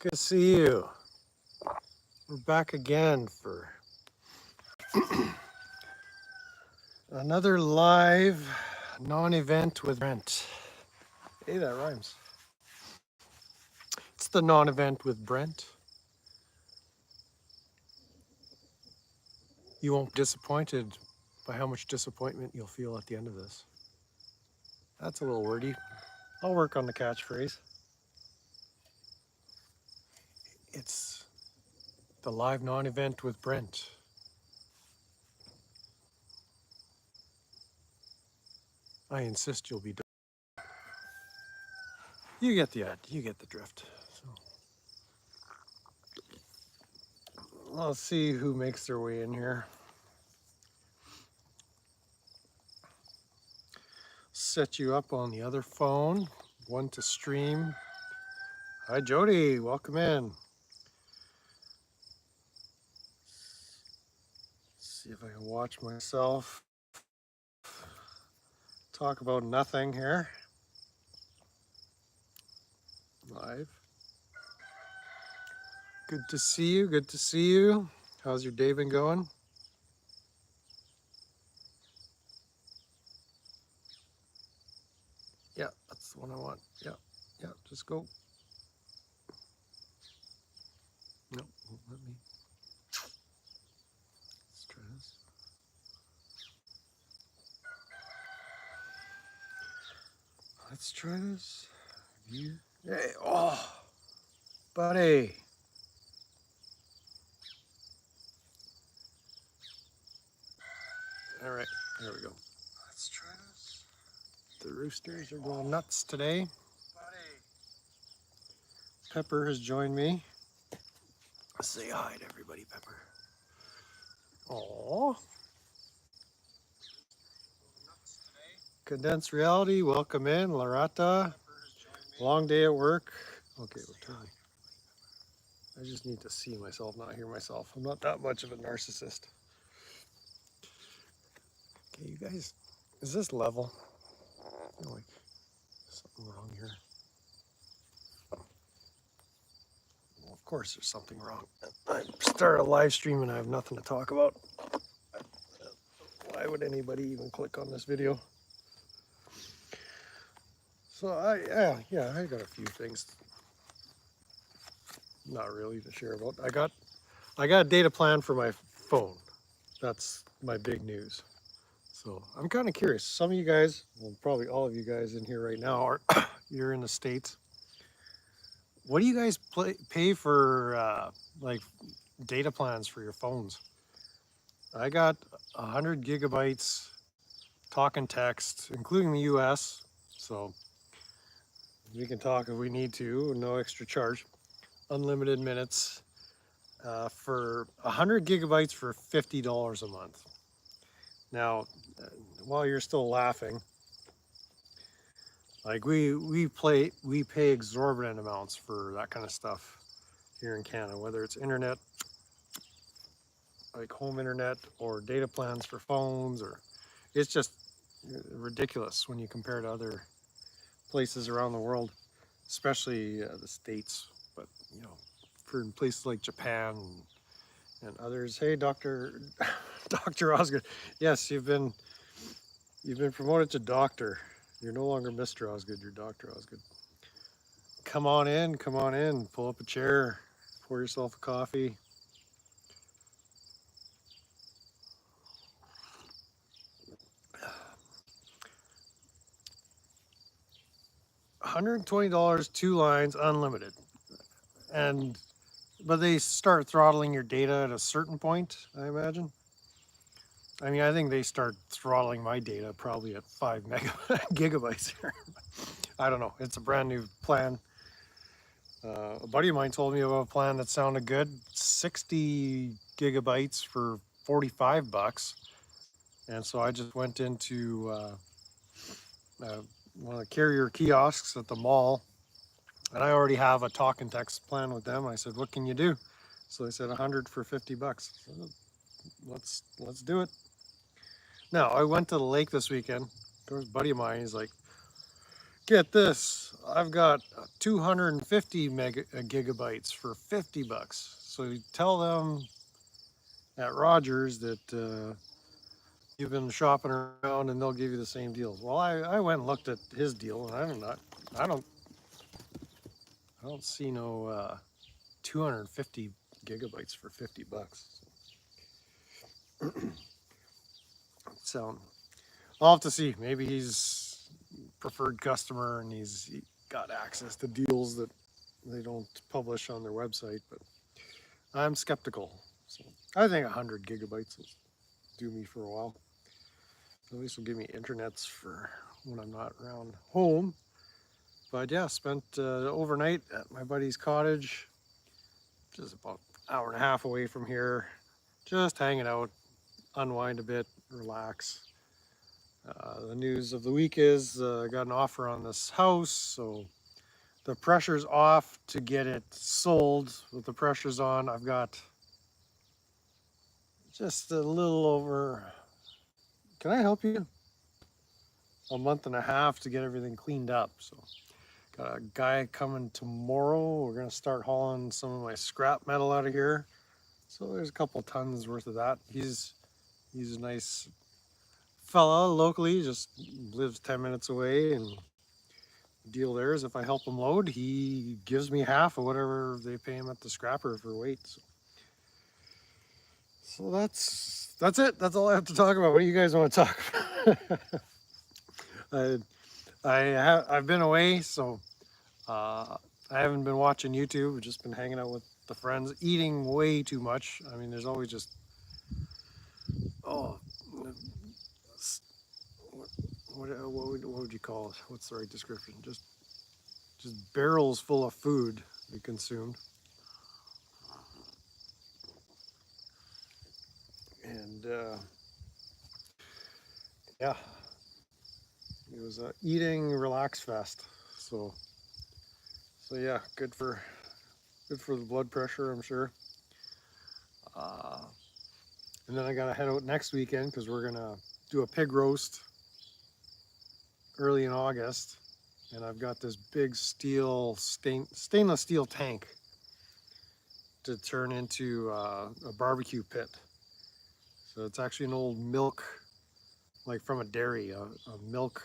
Good to see you. We're back again for another live non-event with Brent. Hey, that rhymes. It's the non-event with Brent. You won't be disappointed by how much disappointment you'll feel at the end of this. That's a little wordy. I'll work on the catchphrase. It's the live non-event with Brent. I insist you'll be done. You get the drift. So let's see who makes their way in here. Set you up on the other phone, one to stream. Hi Jody, welcome in. See if I can watch myself talk about nothing here. Live. Good to see you, good to see you. How's your day been going? Yeah, that's the one I want. Yeah, just go. No, won't let me. Let's try this. Let's try this. You. Hey, oh, buddy. All right, there we go. Let's try this. The roosters are going nuts today. Buddy. Pepper has joined me. Say hi to everybody, Pepper. Aww. Condensed reality, welcome in, Larata. Long day at work. Okay, well, turn me. I just need to see myself, not hear myself. I'm not that much of a narcissist. Okay, you guys, is this level? I feel like something wrong here. Well, of course there's something wrong. I start a live stream and I have nothing to talk about. Why would anybody even click on this video? So I got a few things not really to share about. I got a data plan for my phone. That's my big news. So I'm kind of curious. Some of you guys, well, probably all of you guys in here right now are you're in the States. What do you guys pay for like data plans for your phones? I got 100 gigabytes talk and text, including the US. So we can talk if we need to, no extra charge. Unlimited minutes for 100 gigabytes for $50 a month. Now, while you're still laughing, like we pay exorbitant amounts for that kind of stuff here in Canada, whether it's internet, like home internet, or data plans for phones, or it's just ridiculous when you compare to other places around the world, especially the States. But you know, for places like Japan and others. Hey, Dr. Osgood. Yes, you've been promoted to doctor. You're no longer Mr. Osgood, you're Dr. Osgood. Come on in, pull up a chair, pour yourself a coffee. $120, 2 lines, unlimited. But they start throttling your data at a certain point, I imagine. I mean, I think they start throttling my data probably at 5 gigabytes here. I don't know. It's a brand new plan. A buddy of mine told me about a plan that sounded good. 60 gigabytes for 45 bucks. And so I just went into one of the carrier kiosks at the mall, and I already have a talk and text plan with them. I said, "What can you do?" So they said 100 for 50 bucks. So let's do it. Now, I went to the lake this weekend. There was a buddy of mine. He's like, get this, I've got 250 gigabytes for 50 bucks. So you tell them at Rogers that you've been shopping around and they'll give you the same deals. Well, I went and looked at his deal and I don't, I don't see no 250 gigabytes for 50 bucks. So I'll have to see. Maybe he's preferred customer and he got access to deals that they don't publish on their website, but I'm skeptical. So I think 100 gigabytes will do me for a while. At least will give me internets for when I'm not around home. But yeah, spent overnight at my buddy's cottage, just about an hour and a half away from here, just hanging out, unwind a bit, relax. The news of the week is I got an offer on this house, so the pressure's off to get it sold. With the pressure's on, I've got just a little over, can I help you? A month and a half to get everything cleaned up. So got a guy coming tomorrow. We're gonna start hauling some of my scrap metal out of here. So there's a couple tons worth of that. He's a nice fella locally, just lives 10 minutes away, and the deal there is if I help him load, he gives me half of whatever they pay him at the scrapper for weight. So that's it. That's all I have to talk about. What do you guys want to talk about? I've been away, so I haven't been watching YouTube. I've just been hanging out with the friends, eating way too much. I mean, there's always just oh, what would you call it? What's the right description? Just barrels full of food we consumed, and yeah, it was a eating relax fest. So yeah, good for the blood pressure, I'm sure. Uh, and then I gotta head out next weekend because we're gonna do a pig roast early in August, and I've got this big stainless steel tank to turn into a barbecue pit. So it's actually an old milk, like from a dairy, a milk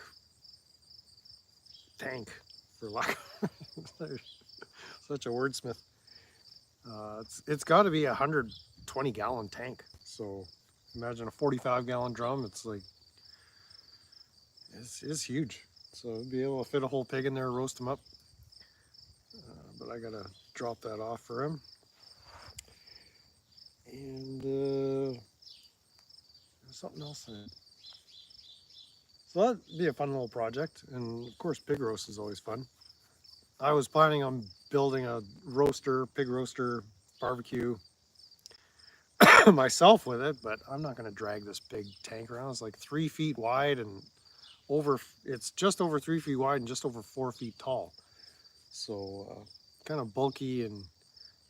tank, for lack of such a wordsmith. It's got to be 120-gallon tank. So imagine a 45-gallon drum. It's like it's huge. So be able to fit a whole pig in there, roast them up. But I gotta drop that off for him. And there's something else in it. So that'd be a fun little project. And of course, pig roast is always fun. I was planning on building a pig roaster, barbecue myself with it, but I'm not going to drag this big tank around. It's like 3 feet wide and it's just over 3 feet wide and just over 4 feet tall. So kind of bulky, and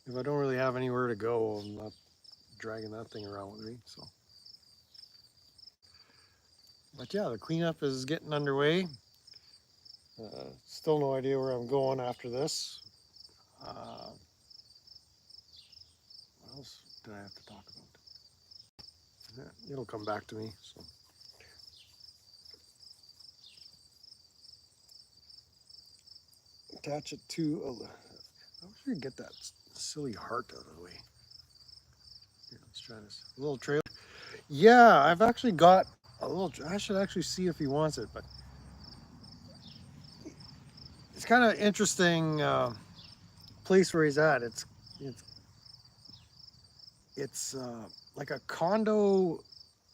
if I don't really have anywhere to go, I'm not dragging that thing around with me. So, but yeah, the cleanup is getting underway. Still no idea where I'm going after this. What else did I have to talk about? Yeah, it'll come back to me. So. Attach it to I wish we could get that silly heart out of the way. Here, let's try this. A little trailer. Yeah, I've actually got a little. I should actually see if he wants it, but it's kind of interesting place where he's at. It's it's like a condo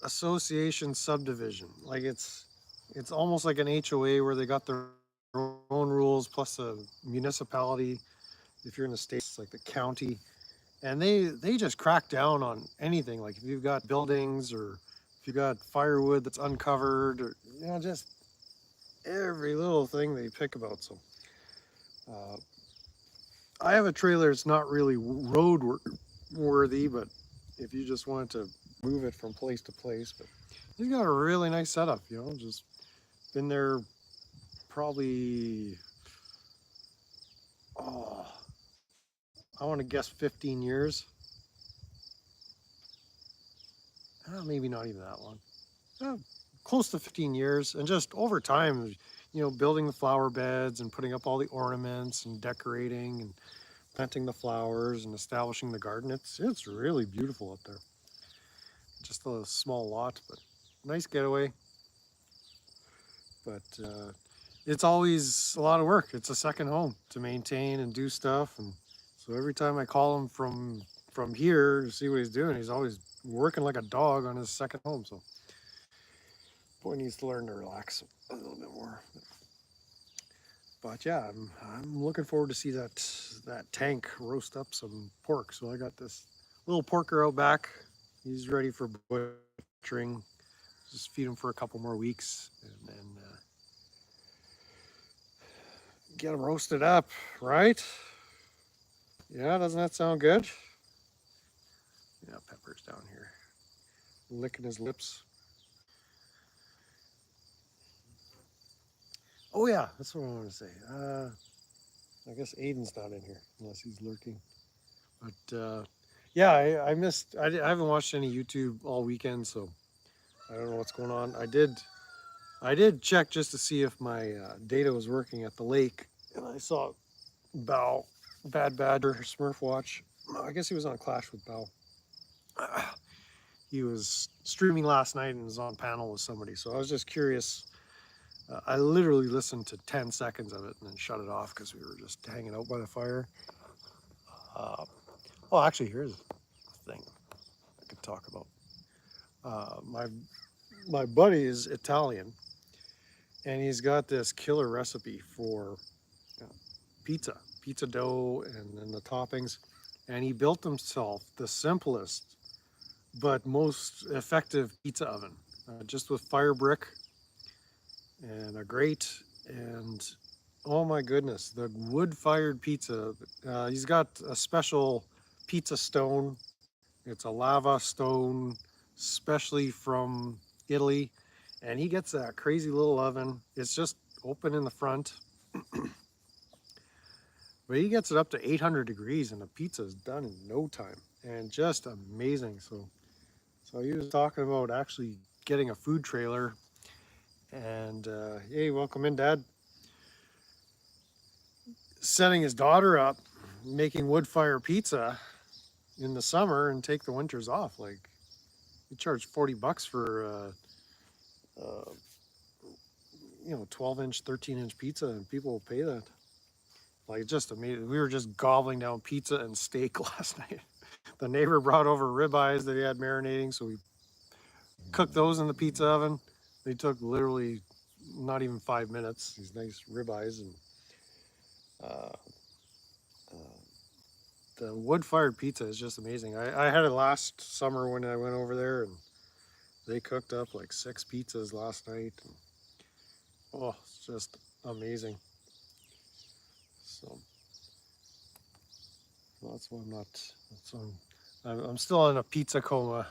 association subdivision. Like it's almost like an HOA where they got their own rules plus a municipality. If you're in the States, it's like the county, and they just crack down on anything. Like if you've got buildings or if you got firewood that's uncovered, or just every little thing they pick about. So uh, I have a trailer. It's not really road worthy, but if you just wanted to move it from place to place, but he's got a really nice setup. Just been there probably, oh, I want to guess 15 years. Maybe not even that long. Close to 15 years. And just over time, building the flower beds and putting up all the ornaments and decorating and planting the flowers and establishing the garden. It's really beautiful up there. Just a small lot, but nice getaway. But it's always a lot of work. It's a second home to maintain and do stuff. And so every time I call him from here to see what he's doing, he's always working like a dog on his second home. So boy needs to learn to relax a little bit more. But yeah, I'm looking forward to see that tank roast up some pork. So I got this little porker out back. He's ready for butchering. Just feed him for a couple more weeks and then get him roasted up, right? Yeah, doesn't that sound good? Yeah, Pepper's down here licking his lips. Oh yeah, that's what I want to say. I guess Aiden's not in here unless he's lurking. But yeah, I missed. I haven't watched any YouTube all weekend, so I don't know what's going on. I did check just to see if my data was working at the lake, and I saw Bow, Bad Badger, Smurf Watch. I guess he was on Clash with Bow. He was streaming last night and was on panel with somebody, so I was just curious. I literally listened to 10 seconds of it and then shut it off because we were just hanging out by the fire. Oh, actually, here's a thing I could talk about. My buddy is Italian, and he's got this killer recipe for pizza dough, and then the toppings. And he built himself the simplest but most effective pizza oven, just with fire brick and a grate. And oh my goodness, the wood-fired pizza. He's got a special pizza stone. It's a lava stone, specially from Italy. And he gets that crazy little oven. It's just open in the front. But he gets it up to 800 degrees and the pizza is done in no time. And just amazing. So he was talking about actually getting a food trailer. And hey, welcome in, Dad. Setting his daughter up, making wood fire pizza in the summer and take the winters off. Like, you charge $40 for 12-inch, 13-inch pizza, and people will pay that. Like, just amazing. We were just gobbling down pizza and steak last night. The neighbor brought over ribeyes that he had marinating, so we cooked those in the pizza oven. They took literally not even 5 minutes. These nice ribeyes, and uh, the wood-fired pizza is just amazing. I had it last summer when I went over there, and they cooked up like 6 pizzas last night. And, oh, it's just amazing. So that's why I'm not. That's why I'm still in a pizza coma.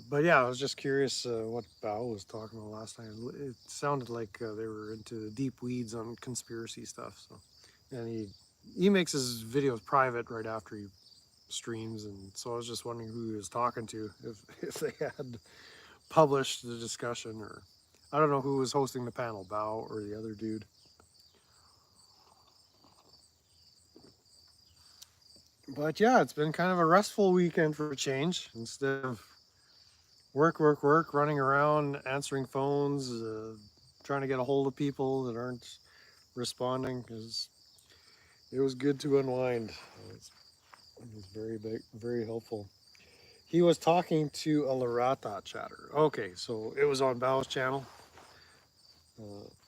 But yeah, I was just curious what Bao was talking about last night. It sounded like they were into the deep weeds on conspiracy stuff. So, and he makes his videos private right after he streams, and so I was just wondering who he was talking to, if they had published the discussion, or I don't know who was hosting the panel, Bao or the other dude. But yeah, it's been kind of a restful weekend for a change. Instead of work, running around, answering phones, trying to get a hold of people that aren't responding, because it was good to unwind. It was very big, very helpful. He was talking to a Larata chatter. Okay, so it was on Bao's channel.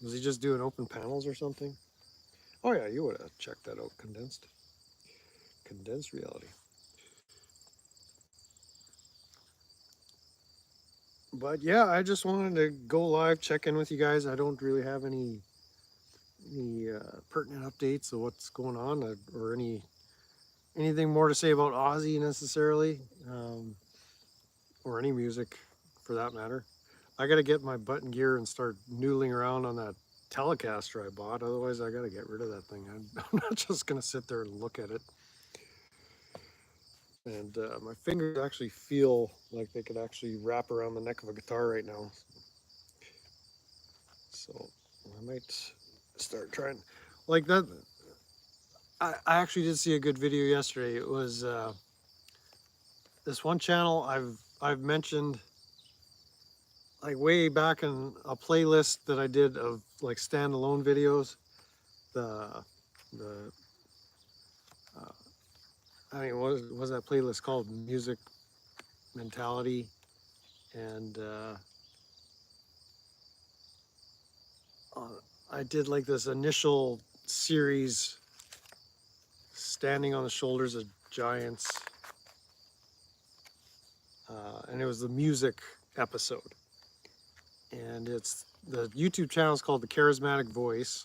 Was he just doing open panels or something? Oh yeah, you would have checked that out. Condensed reality. But yeah, I just wanted to go live, check in with you guys. I don't really have any pertinent updates of what's going on, or anything more to say about Ozzy necessarily, or any music for that matter. I got to get my button gear and start noodling around on that Telecaster I bought. Otherwise, I got to get rid of that thing. I'm not just going to sit there and look at it. And my fingers actually feel like they could actually wrap around the neck of a guitar right now. So I might start trying. Like that, I actually did see a good video yesterday. It was this one channel I've mentioned like way back in a playlist that I did of like standalone videos. The I mean, what was that playlist called? Music Mentality, and I did like this initial series, standing on the shoulders of giants, and it was the music episode. And it's the YouTube channel is called The Charismatic Voice.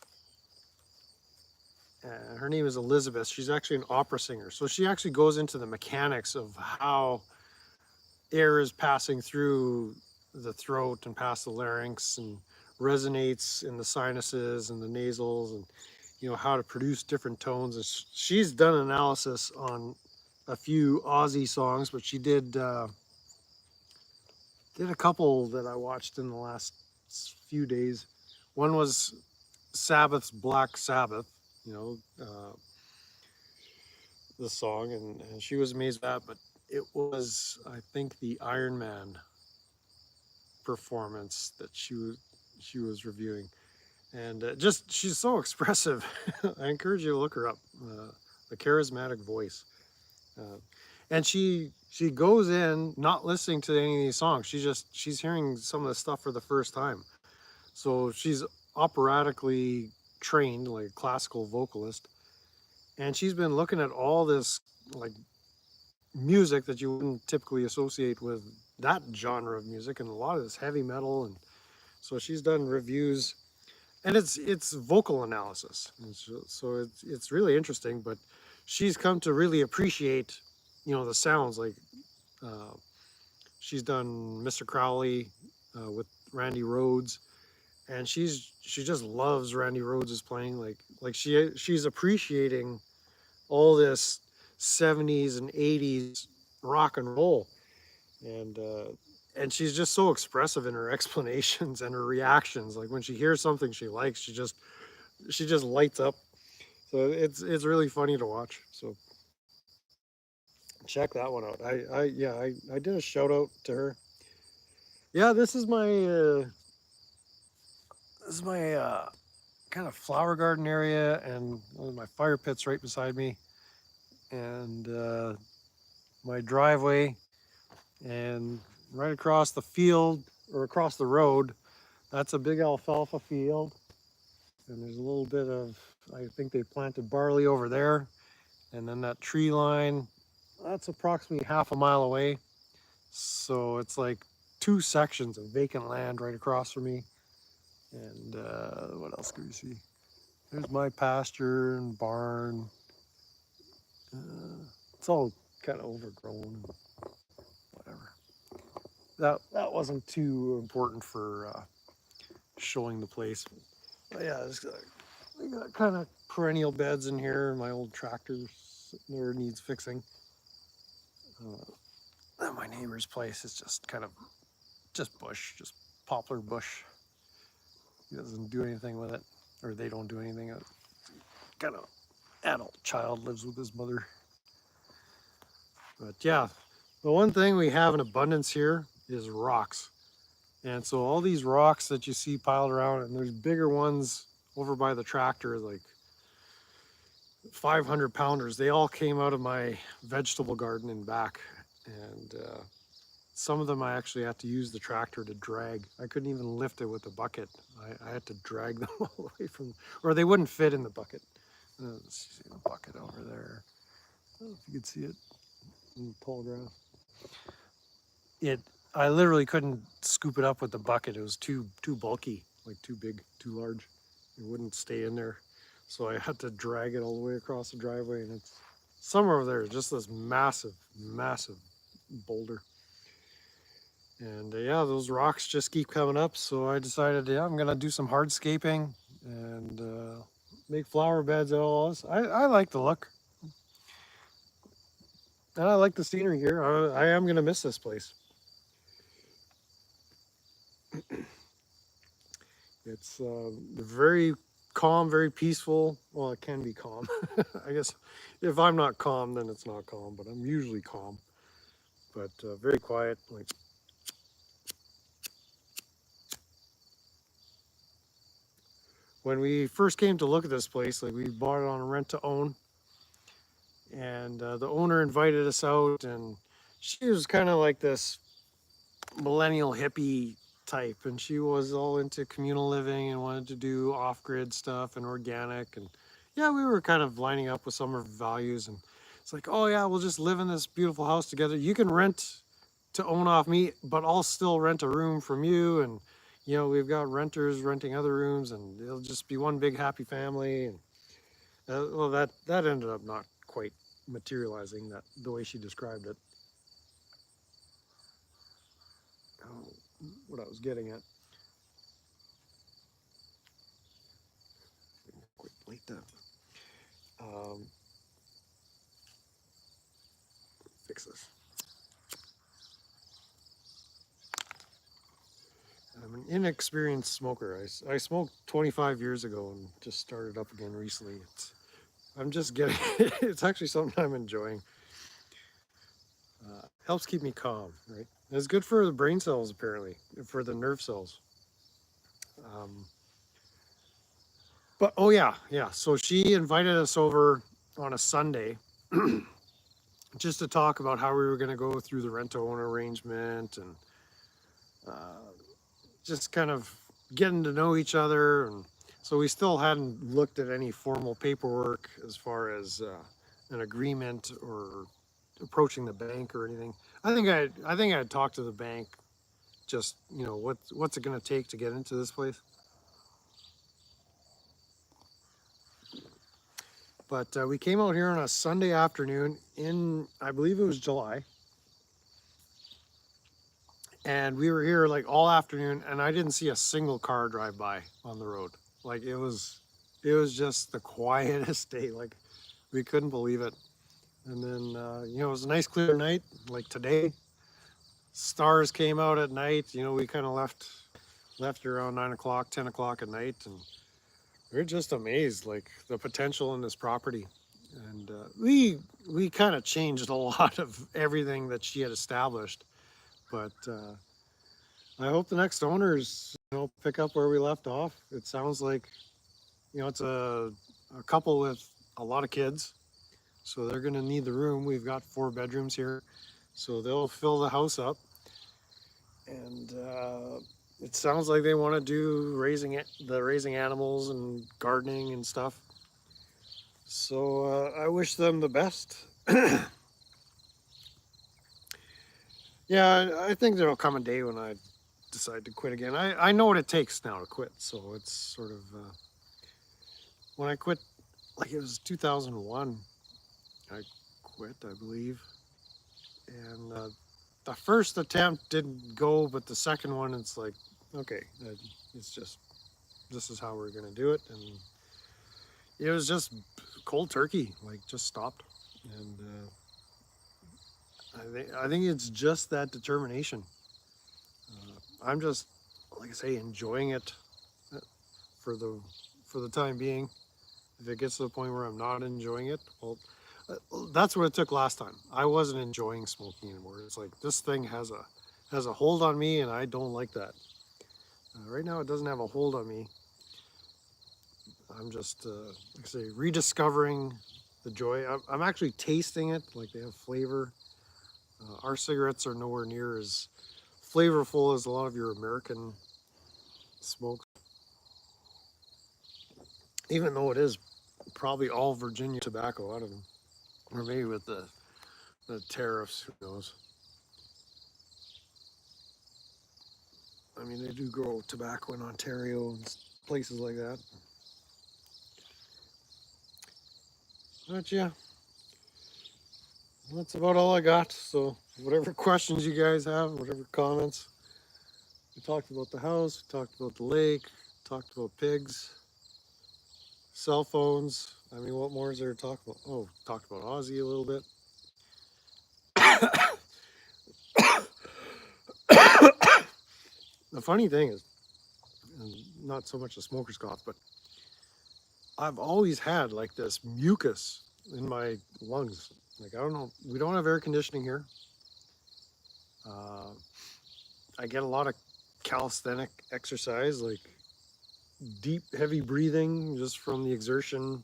Her name is Elizabeth. She's actually an opera singer. So she actually goes into the mechanics of how air is passing through the throat and past the larynx and resonates in the sinuses and the nasals, and how to produce different tones. And she's done analysis on a few Aussie songs, but she did a couple that I watched in the last few days. One was Sabbath's Black Sabbath, the song, and she was amazed at that. But it was, I think, the Iron Man performance that she was reviewing, and just she's so expressive. I encourage you to look her up, The Charismatic Voice, and she goes in not listening to any of these songs. She's hearing some of the stuff for the first time. So she's operatically trained, like a classical vocalist, and she's been looking at all this like music that you wouldn't typically associate with that genre of music, and a lot of this heavy metal. And so she's done reviews, and it's vocal analysis, and so it's really interesting. But she's come to really appreciate, the sounds. Like she's done Mr. Crowley with Randy Rhoads, and she just loves Randy Rhoads' playing. Like she's appreciating all this 70s and 80s rock and roll, and she's just so expressive in her explanations and her reactions. Like when she hears something she likes, she just lights up. So it's really funny to watch. So check that one out. I did a shout out to her. Yeah, this is my kind of flower garden area, and my fire pit's right beside me, and my driveway, and right across the field or across the road, that's a big alfalfa field, and there's a little bit of, I think they planted barley over there, and then that tree line, that's approximately half a mile away. So it's like two sections of vacant land right across from me. And what else can we see? There's my pasture and barn. It's all kind of overgrown, whatever. That wasn't too important for showing the place. But yeah, we got kind of perennial beds in here. My old tractor sitting there needs fixing. At my neighbor's place, it's just kind of just bush, just poplar bush. He doesn't do anything with it, or they don't do anything. Kind of adult child lives with his mother. But yeah, the one thing we have in abundance here is rocks. And so all these rocks that you see piled around, and there's bigger ones over by the tractor, like 500 pounders, they all came out of my vegetable garden in back. And some of them I actually had to use the tractor to drag. I couldn't even lift it with a bucket. I had to drag them all away from, or they wouldn't fit in the bucket. Let's see the bucket over there. I don't know if you can see it in the tall grass. I literally couldn't scoop it up with the bucket. It was too bulky, like too big, too large. It wouldn't stay in there. So I had to drag it all the way across the driveway, and it's somewhere over there, just this massive, massive boulder. And yeah, those rocks just keep coming up. So I decided, yeah, I'm gonna do some hardscaping and make flower beds and all this. I like the look, and I like the scenery here. I am gonna miss this place. It's very calm, very peaceful. Well, it can be calm. I guess if I'm not calm, then it's not calm. But I'm usually calm. But very quiet. Like when we first came to look at this place, like we bought it on a rent to own, and the owner invited us out, and she was kind of like this millennial hippie type, and she was all into communal living and wanted to do off-grid stuff and organic, and yeah, we were kind of lining up with some of her values, and it's like, oh yeah, we'll just live in this beautiful house together. You can rent to own off me, but I'll still rent a room from you, and we've got renters renting other rooms, and it'll just be one big happy family. And well, that ended up not quite materializing that the way she described it. Oh, what I was getting at. Quite late that. Um, fix this. I'm an inexperienced smoker. I smoked 25 years ago and just started up again recently. I'm just getting. It's actually something I'm enjoying. Helps keep me calm, right? It's good for the brain cells, apparently, for the nerve cells. Um, but oh yeah, yeah. So she invited us over on a Sunday just to talk about how we were going to go through the rent-to-own arrangement and uh, just kind of getting to know each other. And so we still hadn't looked at any formal paperwork as far as an agreement or approaching the bank or anything. I think I had talked to the bank. Just what's it going to take to get into this place? But we came out here on a Sunday afternoon in, I believe it was July, and we were here like all afternoon, and I didn't see a single car drive by on the road. Like it was just the quietest day. Like we couldn't believe it. And then it was a nice clear night. Like today, stars came out at night. We kind of left around 9 o'clock, 10 o'clock at night, and we're just amazed, like the potential in this property. And we kind of changed a lot of everything that she had established, but I hope the next owners pick up where we left off. It sounds like it's a couple with a lot of kids, so they're going to need the room. We've got 4 bedrooms here, so they'll fill the house up. And it sounds like they want to do raising animals and gardening and stuff. So I wish them the best. Yeah, I think there'll come a day when I decide to quit again. I know what it takes now to quit, so it's sort of when I quit, like it was 2001. I quit, I believe, and the first attempt didn't go, but the second one, it's like, okay, it's just this is how we're gonna do it, and it was just cold turkey, like just stopped, and I think it's just that determination. I'm just, like I say, enjoying it uh, for the time being. If it gets to the point where I'm not enjoying it, well, that's what it took last time. I wasn't enjoying smoking anymore. It's like this thing has a hold on me, and I don't like that. Right now, it doesn't have a hold on me. I'm just, like I say, rediscovering the joy. I'm actually tasting it, like they have flavor. Our cigarettes are nowhere near as flavorful as a lot of your American smokes, even though it is probably all Virginia tobacco out of them, or maybe with the tariffs, who knows? I mean, they do grow tobacco in Ontario and places like that. But yeah, that's about all I got. So whatever questions you guys have, whatever comments. We talked about the house, we talked about the lake, talked about pigs, cell phones. I mean, what more is there to talk about? Oh, talked about Aussie a little bit. The funny thing is, not so much the smoker's cough, but I've always had like this mucus in my lungs. Like, I don't know, we don't have air conditioning here. Uh, I get a lot of calisthenic exercise, like deep, heavy breathing just from the exertion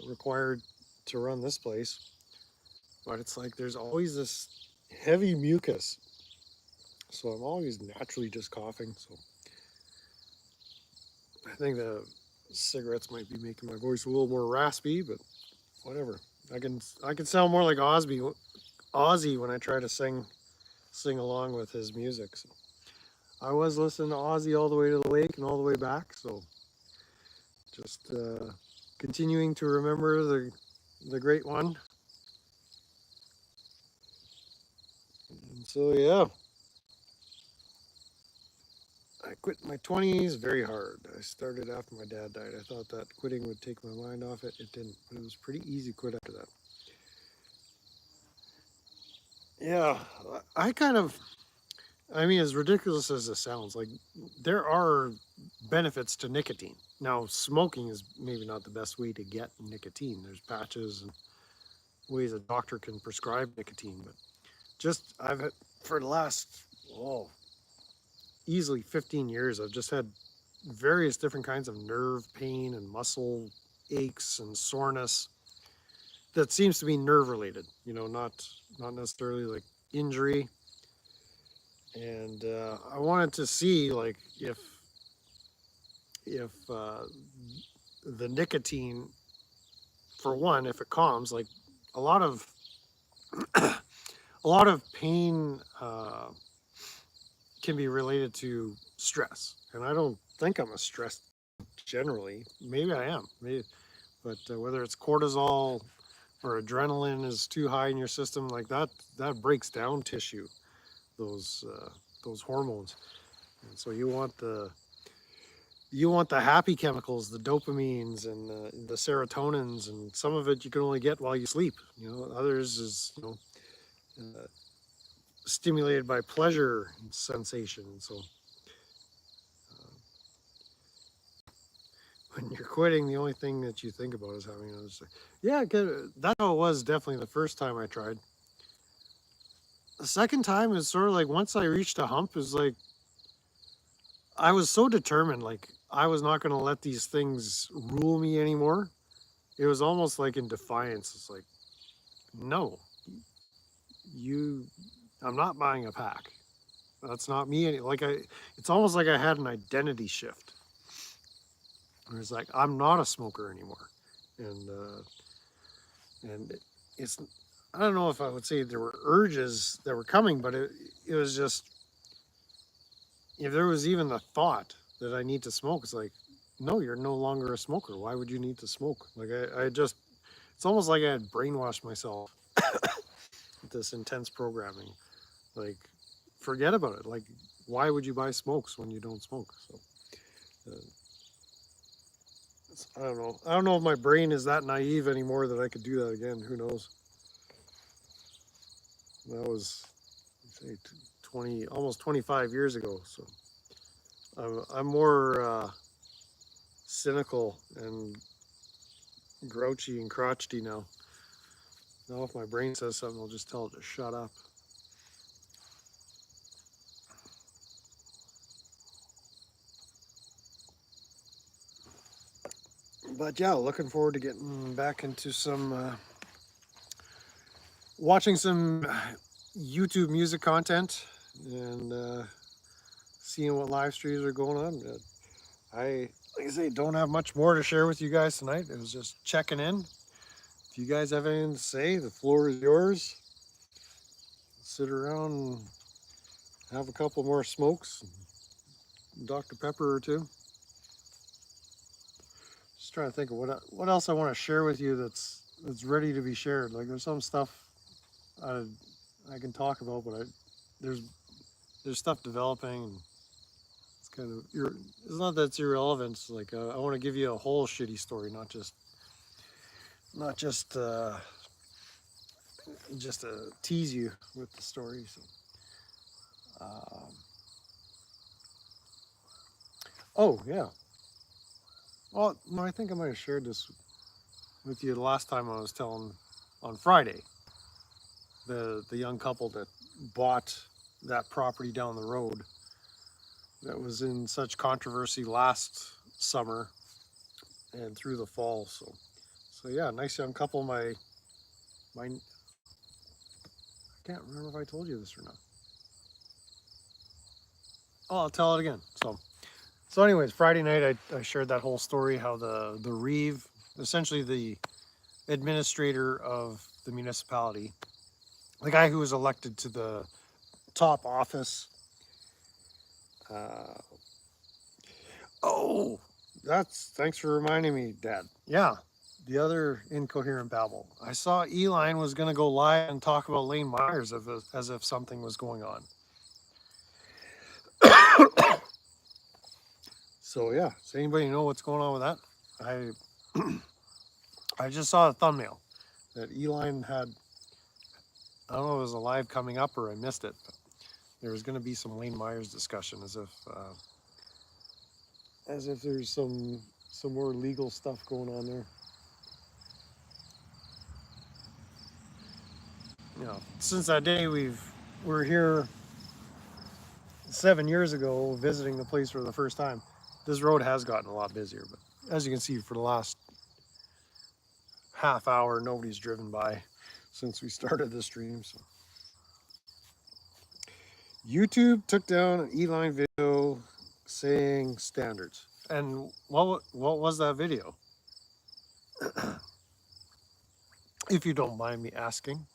required to run this place. But it's like there's always this heavy mucus. So I'm always naturally just coughing. So I think the cigarettes might be making my voice a little more raspy, but whatever. I can sound more like Ozzy when I try to sing along with his music. So I was listening to Ozzy all the way to the lake and all the way back. So just continuing to remember the great one. And so yeah, I quit in my 20s very hard. I started after my dad died. I thought that quitting would take my mind off it. It didn't. But it was pretty easy to quit after that. Yeah, I kind of. I mean, as ridiculous as this sounds, like there are benefits to nicotine. Now, smoking is maybe not the best way to get nicotine. There's patches and ways a doctor can prescribe nicotine, but just I've had for the last oh easily 15 years, I've just had various different kinds of nerve pain and muscle aches and soreness that seems to be nerve related. Not necessarily like injury. And I wanted to see like if the nicotine, for one, if it calms, like a lot of a lot of pain can be related to stress, and I don't think I'm a stress generally. Maybe I am, maybe, but whether it's cortisol or adrenaline is too high in your system, like that breaks down tissue, those those hormones, and so you want the happy chemicals, the dopamines and the serotonins, and some of it you can only get while you sleep. Others is uh, stimulated by pleasure and sensation. So when you're quitting, the only thing that you think about is having another. Yeah, that's how it was definitely the first time I tried. The second time is sort of like once I reached a hump, is like I was so determined, like I was not going to let these things rule me anymore. It was almost like in defiance. It's like, no, you, I'm not buying a pack. That's not me. It's almost like I had an identity shift. It's like I'm not a smoker anymore, and it's. I don't know if I would say there were urges that were coming, but it was just if there was even the thought that I need to smoke, it's like, no, you're no longer a smoker. Why would you need to smoke? Like I just, it's almost like I had brainwashed myself with this intense programming. Like, forget about it. Like, why would you buy smokes when you don't smoke? So, uh, I don't know. I don't know if my brain is that naive anymore that I could do that again. Who knows? That was, say, 20, almost 25 years ago. So I'm more cynical and grouchy and crotchety now. Now, if my brain says something, I'll just tell it to shut up. But yeah, looking forward to getting back into watching some YouTube music content and seeing what live streams are going on. Like I say, don't have much more to share with you guys tonight. It was just checking in. If you guys have anything to say, the floor is yours. Sit around and have a couple more smokes, and Dr. Pepper or two. Just trying to think of what else I want to share with you that's ready to be shared. Like there's some stuff I I can talk about, but there's there's stuff developing, and it's kind of it's not that it's irrelevant. It's like I want to give you a whole shitty story, not just to tease you with the story. So, um, oh yeah. Well, no, I think I might have shared this with you the last time I was telling on Friday. The young couple that bought that property down the road that was in such controversy last summer and through the fall. So yeah, nice young couple. My I can't remember if I told you this or not. Oh, I'll tell it again. So anyways, Friday night I shared that whole story how the Reeve, essentially the administrator of the municipality, the guy who was elected to the top office. Uh, oh, that's thanks for reminding me, Dad. Yeah, the other Incoherent Babble. I saw Eline was going to go live and talk about Lane Myers as if something was going on. So yeah, does anybody know what's going on with that? I just saw a thumbnail that Eline had. I don't know if it was a live coming up or I missed it, but there was going to be some Lane Myers discussion as if there's some more legal stuff going on there. You know, since that day we're here 7 years ago visiting the place for the first time. This road has gotten a lot busier, but as you can see, for the last half hour, nobody's driven by since we started the stream. So YouTube took down an Eline video saying standards. And what was that video? If you don't mind me asking.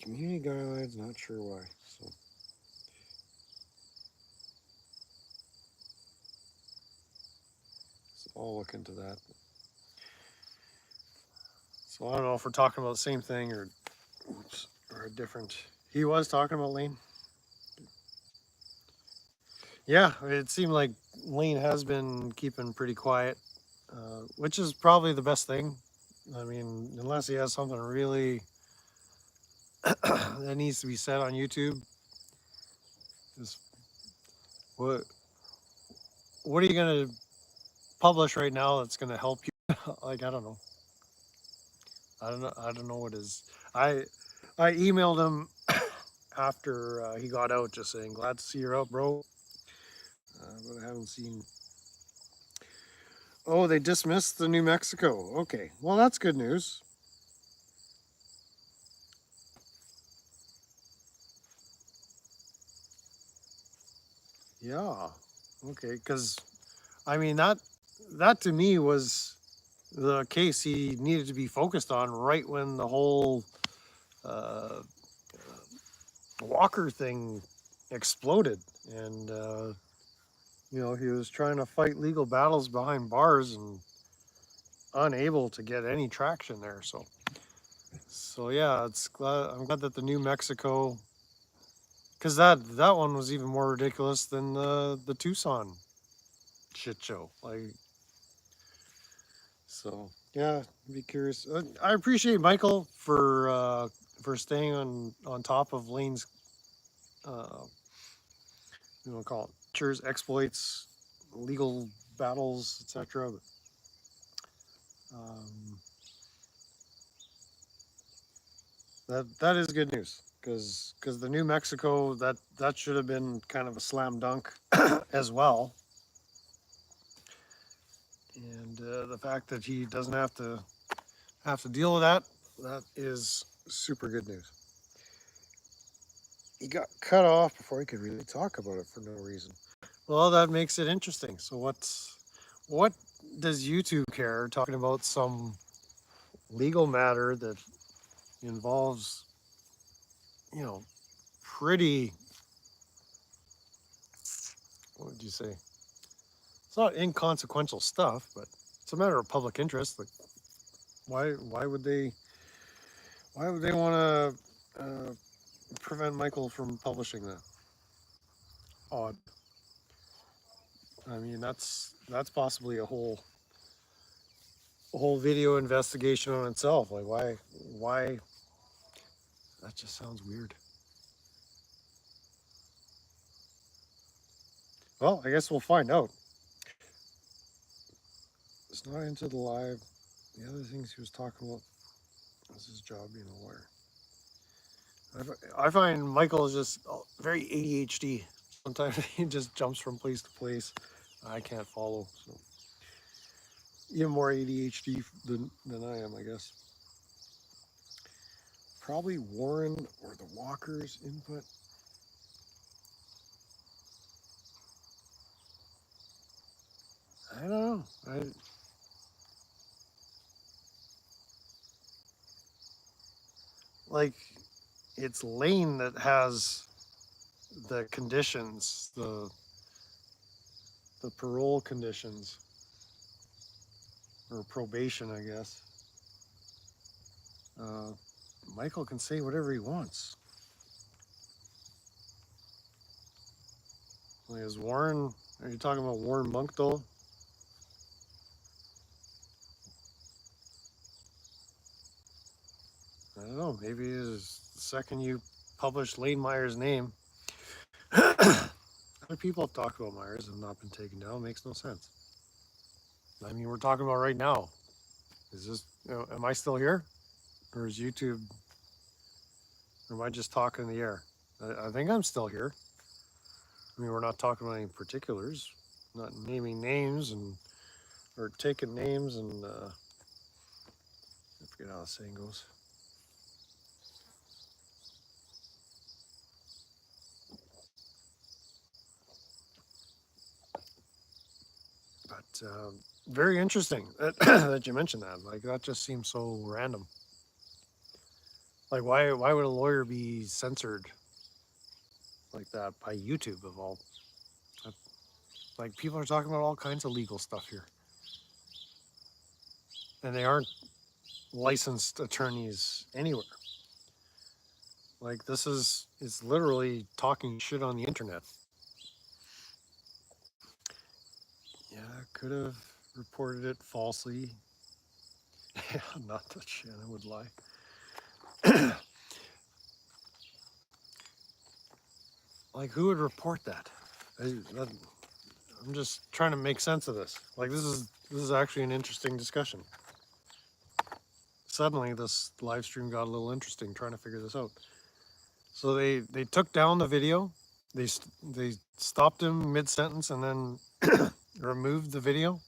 Community guidelines, not sure why. So I'll look into that. So I don't know if we're talking about the same thing or or a different. He was talking about Lane. Yeah, it seemed like Lane has been keeping pretty quiet, which is probably the best thing. I mean, unless he has something really that needs to be said on YouTube, just what what are you gonna publish right now that's gonna help you? Like I don't know. I don't know. I don't know what is. I I emailed him after he got out, just saying glad to see you're out, bro. But I haven't seen. Oh, they dismissed the New Mexico. Okay, well that's good news. Yeah. Okay, because I mean that to me was the case he needed to be focused on right when the whole uh, Walker thing exploded, and he was trying to fight legal battles behind bars and unable to get any traction there. So yeah, I'm glad that the New Mexico, because that one was even more ridiculous than the Tucson shit show. Like so, yeah, be curious. I appreciate Michael for staying on top of Lane's uh, call it cheers exploits, legal battles, etc. Um, that is good news because the New Mexico that should have been kind of a slam dunk as well, and the fact that he doesn't have to deal with that is super good news. He got cut off before he could really talk about it for no reason. Well, that makes it interesting. So what does YouTube care talking about some legal matter that involves you know pretty what would you say? It's not inconsequential stuff, but it's a matter of public interest. Like, why would they want to prevent Michael from publishing that? Odd. I mean, that's possibly a whole video investigation on itself. Like, why? That just sounds weird. Well, I guess we'll find out. It's not into the live. The other things he was talking about was his job being a lawyer. I find Michael is just very ADHD. Sometimes he just jumps from place to place. I can't follow. So even more ADHD than I am, I guess. Probably Warren or the Walkers input. I don't know. Like, it's Lane that has the conditions, the parole conditions, or probation, I guess. Uh, Michael can say whatever he wants. Like, is Warren? Are you talking about Warren Monk though? I don't know. Maybe the second you publish Lane Meyer's name, other people have talked about Myers and not been taken down. It makes no sense. I mean, we're talking about right now. Is this? Am I still here, or is YouTube? Or am I just talking in the air? I think I'm still here. I mean, we're not talking about any particulars, not naming names and or taking names and I forget how the saying goes. But very interesting that you mentioned that. Like, that just seems so random. Like, why would a lawyer be censored like that by YouTube of all? Like, people are talking about all kinds of legal stuff here, and they aren't licensed attorneys anywhere. Like, this is it's literally talking shit on the internet. Yeah, could have reported it falsely. Yeah, not that Shannon would lie. Like, who would report that? I'm just trying to make sense of this. Like, this is actually an interesting discussion. Suddenly, this live stream got a little interesting trying to figure this out. So they took down the video. They stopped him mid sentence and then removed the video,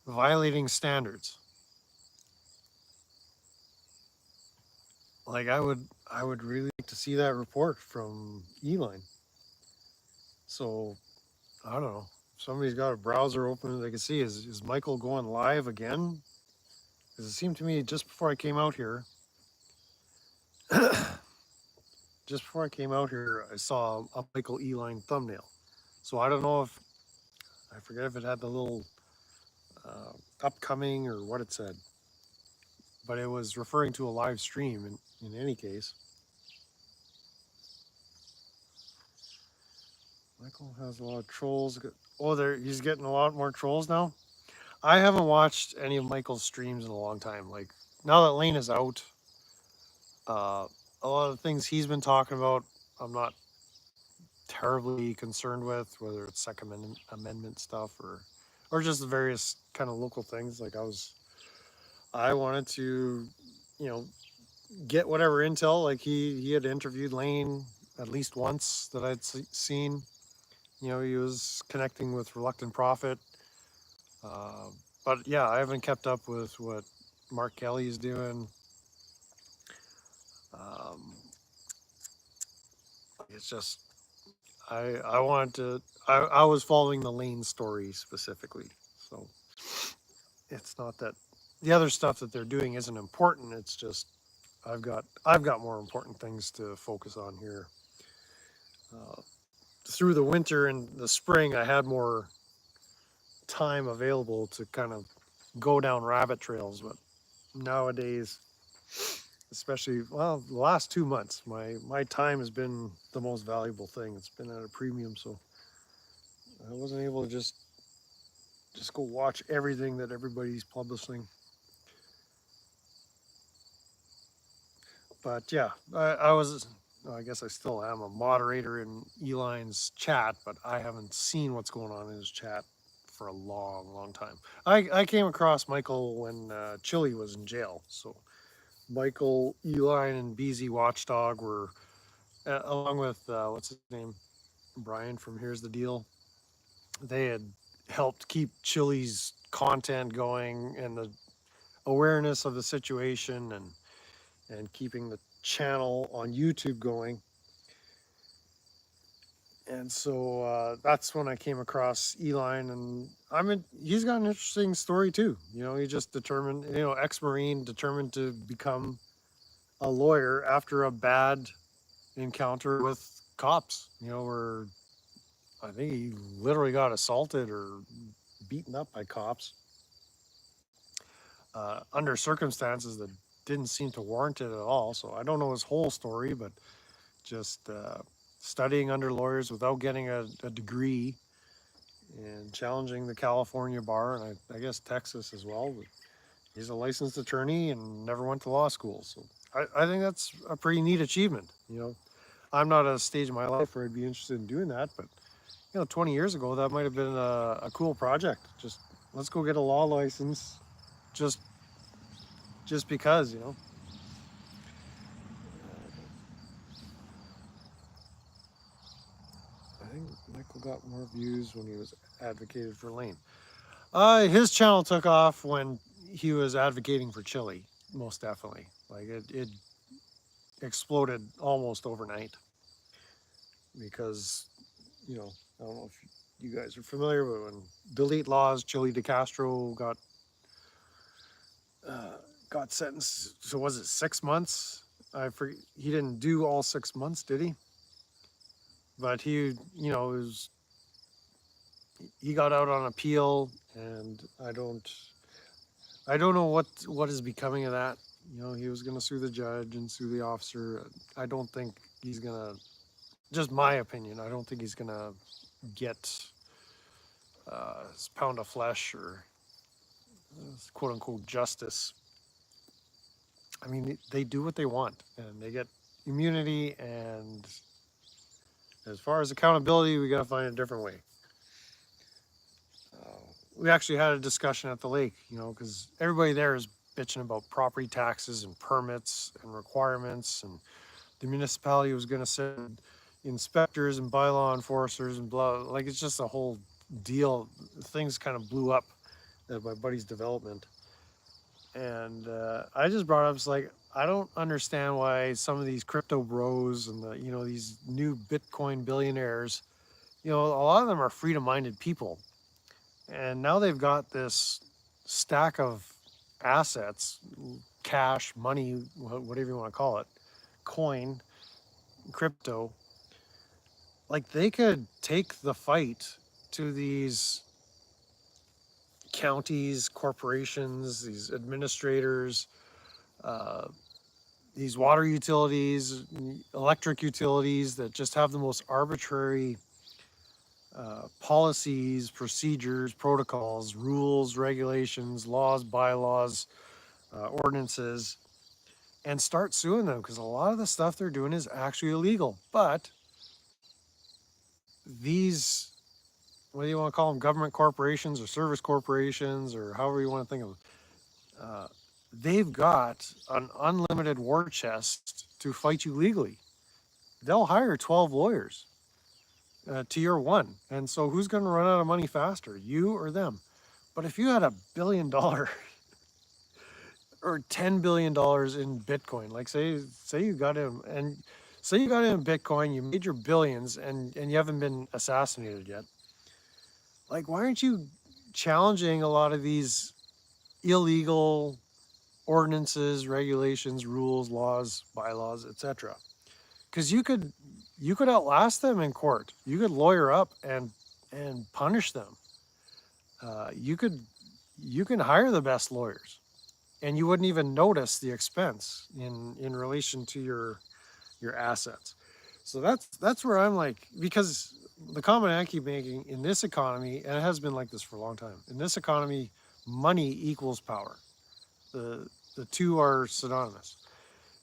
violating standards. Like, I would really like to see that report from Eline. So I don't know. If somebody's got a browser open, they can see is Michael going live again? Because it seemed to me just before I came out here, I saw a Michael Eline thumbnail. So I don't know if I forget if it had the little upcoming or what it said, but it was referring to a live stream in any case. Michael has a lot of trolls. Oh, he's getting a lot more trolls now. I haven't watched any of Michael's streams in a long time. Like, now that Lane is out, a lot of the things he's been talking about, I'm not terribly concerned with, whether it's Second Amendment stuff or just the various kind of local things. Like, I wanted to, you know, get whatever intel. Like, he had interviewed Lane at least once that I'd seen. You know, he was connecting with Reluctant Prophet. But yeah, I haven't kept up with what Mark Kelly is doing. It's just I wanted to. I was following the Lane story specifically, so it's not that the other stuff that they're doing isn't important. It's just I've got more important things to focus on here. through the winter and the spring, I had more time available to kind of go down rabbit trails. But nowadays, especially well, the last 2 months, my time has been the most valuable thing. It's been at a premium, so I wasn't able to just go watch everything that everybody's publishing. But yeah, I was. I guess I still am a moderator in Eline's chat, but I haven't seen what's going on in his chat for a long, long time. I came across Michael when Chili was in jail. So Michael, Eline, and BZ Watchdog were, along with what's his name, Brian from Here's the Deal. They had helped keep Chili's content going and the awareness of the situation and keeping the channel on YouTube going. And so that's when I came across Eline, and he's got an interesting story too. You know, he just determined, ex-Marine, determined to become a lawyer after a bad encounter with cops. Where I think he literally got assaulted or beaten up by cops under circumstances that didn't seem to warrant it at all. So I don't know his whole story, but just studying under lawyers without getting a degree and challenging the California bar, and I guess Texas as well. But he's a licensed attorney and never went to law school. So I think that's a pretty neat achievement. I'm not at a stage in my life where I'd be interested in doing that, but 20 years ago, that might have been a cool project. Just let's go get a law license, just because. I think Michael got more views when he was advocated for Lane. His channel took off when he was advocating for Chili, most definitely. Like it exploded almost overnight because, I don't know if you guys are familiar, but when delete laws, Chili DeCastro got sentenced. So was it 6 months? I forget. He didn't do all 6 months, did he? But he got out on appeal, and I don't know what is becoming of that. He was going to sue the judge and sue the officer. I don't think he's going to, just my opinion, I don't think he's going to get his pound of flesh or quote unquote justice. I mean, they do what they want and they get immunity. And as far as accountability, we got to find a different way. We actually had a discussion at the lake, because everybody there is bitching about property taxes and permits and requirements, and the municipality was going to send inspectors and bylaw enforcers and blah. Like, it's just a whole deal. Things kind of blew up at my buddy's development, and I just brought up, it's like, I don't understand why some of these crypto bros and these new Bitcoin billionaires, a lot of them are freedom-minded people. And now they've got this stack of assets, cash, money, whatever you want to call it, coin, crypto. Like, they could take the fight to these counties, corporations, these administrators, these water utilities, electric utilities that just have the most arbitrary policies, procedures, protocols, rules, regulations, laws, bylaws, ordinances, and start suing them, because a lot of the stuff they're doing is actually illegal. But these, whether you want to call them government corporations or service corporations or however you want to think of them, they've got an unlimited war chest to fight you legally. They'll hire 12 lawyers to your one. And so who's going to run out of money faster, you or them? But if you had $1 billion or $10 billion in Bitcoin, like say you got in, and say you got in Bitcoin, you made your billions, and you haven't been assassinated yet. Like, why aren't you challenging a lot of these illegal ordinances, regulations, rules, laws, bylaws, etc.? because you could outlast them in court. You could lawyer up and punish them. You could you can hire the best lawyers, and you wouldn't even notice the expense in relation to your assets. So that's where I'm like, because the comment I keep making in this economy, and it has been like this for a long time. In this economy, money equals power. The two are synonymous.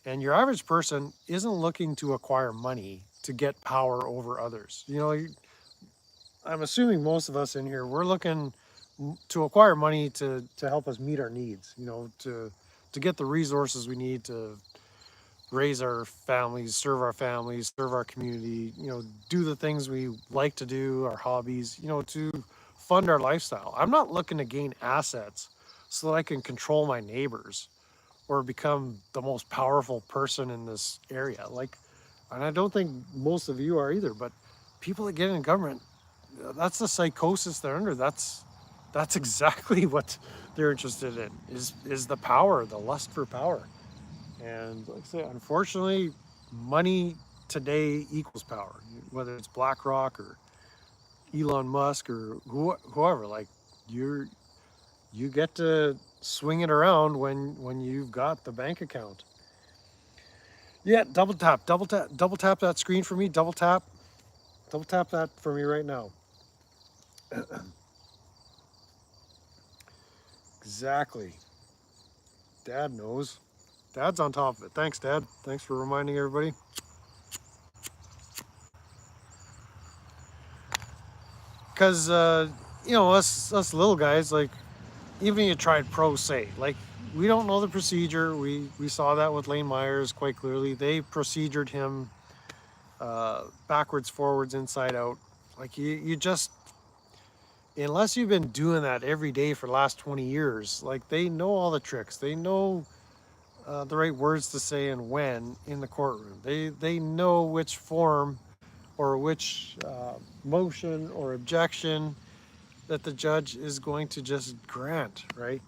And your average person isn't looking to acquire money to get power over others. I'm assuming most of us in here, we're looking to acquire money to help us meet our needs, to get the resources we need to raise our families, serve our community, do the things we like to do, our hobbies, to fund our lifestyle. I'm not looking to gain assets so that I can control my neighbors or become the most powerful person in this area. And I don't think most of you are either, but people that get in government, that's the psychosis they're under. That's exactly what they're interested in, is the power, the lust for power. And like I say, unfortunately, money today equals power. Whether it's BlackRock or Elon Musk or whoever, like you're you get to swing it around when you've got the bank account. Yeah, double tap that screen for me. Double tap that for me right now. Exactly. Dad knows. Dad's on top of it. Thanks, Dad. Thanks for reminding everybody. Because us little guys, like, even you tried pro se, like, we don't know the procedure. We saw that with Lane Myers quite clearly. They procedured him backwards, forwards, inside out. Like, you just, unless you've been doing that every day for the last 20 years, like, they know all the tricks. They know the right words to say and when in the courtroom. They know which form or which motion or objection that the judge is going to just grant, right?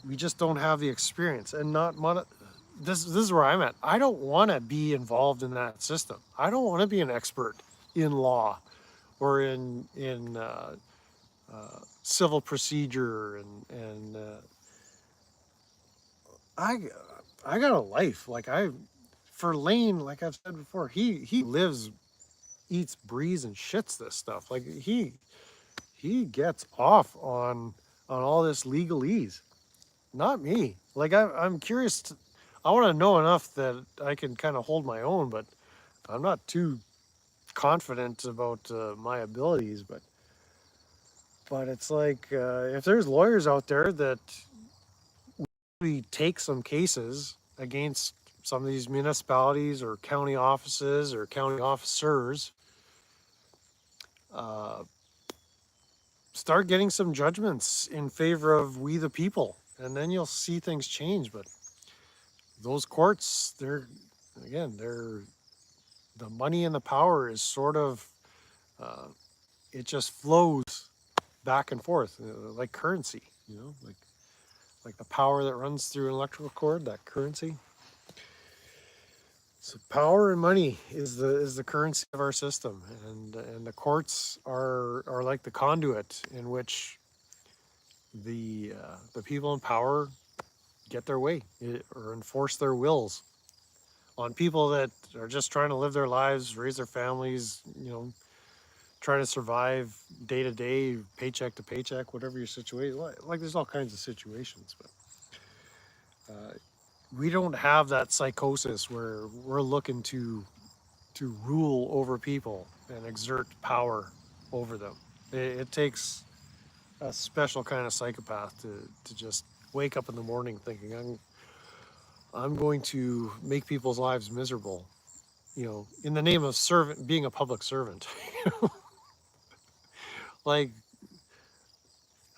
We just don't have the experience, and not this is where I'm at. I don't want to be involved in that system. I don't want to be an expert in law or in civil procedure and I I got a life. For Lane, like I've said before, he lives, eats, breathes, and shits this stuff. Like he gets off on all this legalese. Not me. Like I'm curious. I want to know enough that I can kind of hold my own, but I'm not too confident about my abilities. But it's like, if there's lawyers out there that we take some cases against some of these municipalities or county offices or county officers, uh, start getting some judgments in favor of we the people, and then you'll see things change. But those courts, they're the money and the power is sort of, uh, it just flows back and forth, like currency, like the power that runs through an electrical cord, that currency. So power and money is the currency of our system, and the courts are like the conduit in which the people in power get their way, or enforce their wills on people that are just trying to live their lives, raise their families, trying to survive day to day, paycheck to paycheck, whatever your situation. Like there's all kinds of situations, but we don't have that psychosis where we're looking to rule over people and exert power over them. It takes a special kind of psychopath to just wake up in the morning thinking I'm going to make people's lives miserable, in the name of being a public servant. Like,